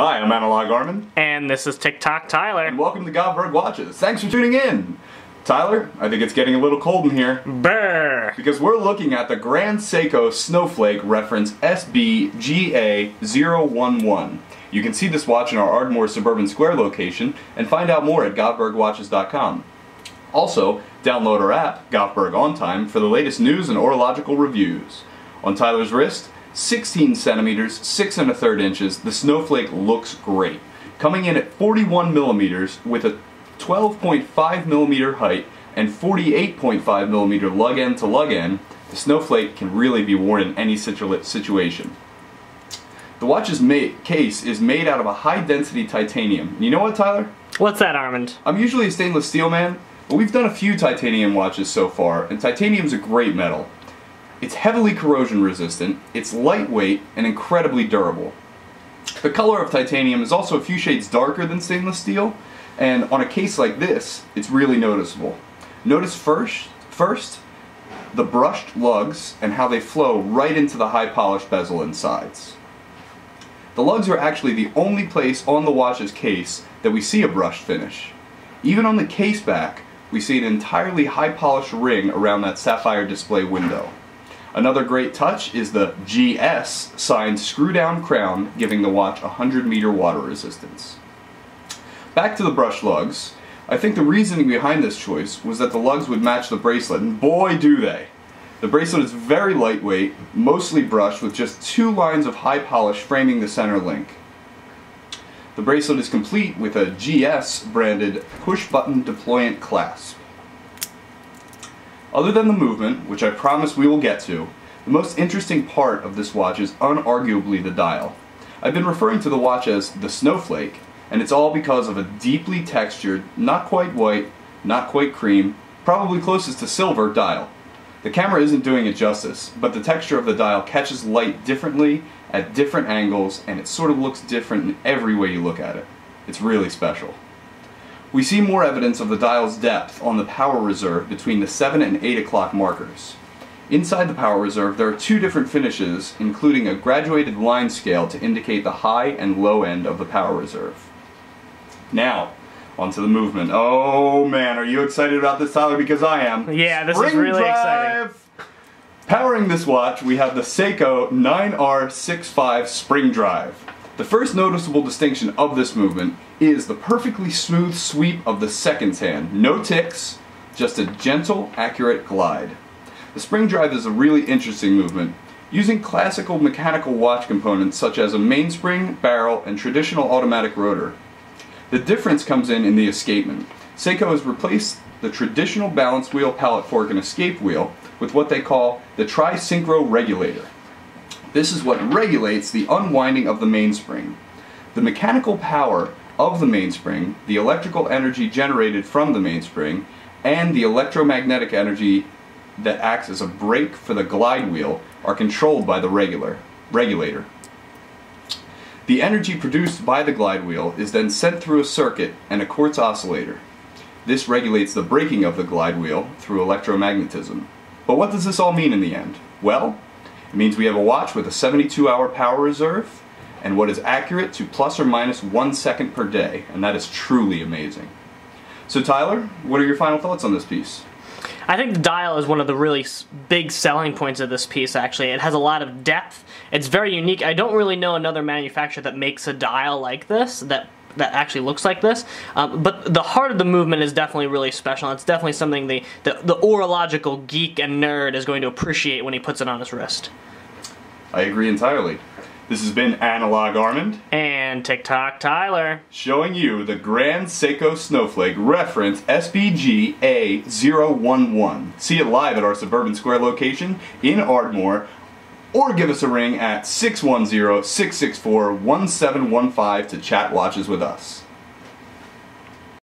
Hi, I'm Analog Armand. And this is Tock Tyler. And welcome to Govberg Watches. Thanks for tuning in. Tyler, I think it's getting a little cold in here. Brr! Because we're looking at the Grand Seiko Snowflake reference SBGA011. You can see this watch in our Ardmore Suburban Square location and find out more at govbergwatches.com. Also, download our app, Govberg On Time, for the latest news and horological reviews. On Tyler's wrist, 16 centimeters, 6 1/3 inches, the Snowflake looks great. Coming in at 41 millimeters with a 12.5 millimeter height and 48.5 millimeter lug end to lug end, the Snowflake can really be worn in any situation. The watch's case is made out of a high density titanium. And you know what, Tyler? What's that, Armand? I'm usually a stainless steel man, but we've done a few titanium watches so far, and titanium's a great metal. It's heavily corrosion resistant, it's lightweight, and incredibly durable. The color of titanium is also a few shades darker than stainless steel, and on a case like this, it's really noticeable. Notice first the brushed lugs and how they flow right into the high polished bezel and sides. The lugs are actually the only place on the watch's case that we see a brushed finish. Even on the case back, we see an entirely high polished ring around that sapphire display window. Another great touch is the GS signed screw down crown, giving the watch 100 meter water resistance. Back to the brushed lugs. I think the reasoning behind this choice was that the lugs would match the bracelet, and boy do they! The bracelet is very lightweight, mostly brushed with just 2 lines of high polish framing the center link. The bracelet is complete with a GS branded push button deployant clasp. Other than the movement, which I promise we will get to, the most interesting part of this watch is unarguably the dial. I've been referring to the watch as the Snowflake, and it's all because of a deeply textured, not quite white, not quite cream, probably closest to silver dial. The camera isn't doing it justice, but the texture of the dial catches light differently at different angles, and it sort of looks different in every way you look at it. It's really special. We see more evidence of the dial's depth on the power reserve between the 7 and 8 o'clock markers. Inside the power reserve there are 2 different finishes, including a graduated line scale to indicate the high and low end of the power reserve. Now, onto the movement. Oh man, are you excited about this, Tyler? Because I am. Yeah, this is really exciting. Powering this watch, we have the Seiko 9R65 Spring Drive. The first noticeable distinction of this movement is the perfectly smooth sweep of the seconds hand. No ticks, just a gentle, accurate glide. The Spring Drive is a really interesting movement, using classical mechanical watch components such as a mainspring, barrel, and traditional automatic rotor. The difference comes in the escapement. Seiko has replaced the traditional balance wheel, pallet fork, and escape wheel with what they call the tri-synchro regulator. This is what regulates the unwinding of the mainspring. The mechanical power of the mainspring, the electrical energy generated from the mainspring, and the electromagnetic energy that acts as a brake for the glide wheel are controlled by the regulator. The energy produced by the glide wheel is then sent through a circuit and a quartz oscillator. This regulates the braking of the glide wheel through electromagnetism. But what does this all mean in the end? Well, it means we have a watch with a 72-hour power reserve and what is accurate to plus or minus 1 second per day, and that is truly amazing. So Tyler, what are your final thoughts on this piece? I think the dial is one of the really big selling points of this piece, actually. It has a lot of depth. It's very unique. I don't really know another manufacturer that makes a dial like this, that actually looks like this. But the heart of the movement is definitely really special. It's definitely something the horological geek and nerd is going to appreciate when he puts it on his wrist. I agree entirely. This has been Analog Armand and Tock Tyler showing you the Grand Seiko Snowflake reference SBGA011. See it live at our Suburban Square location in Ardmore, or give us a ring at 610-664-1715 to chat watches with us.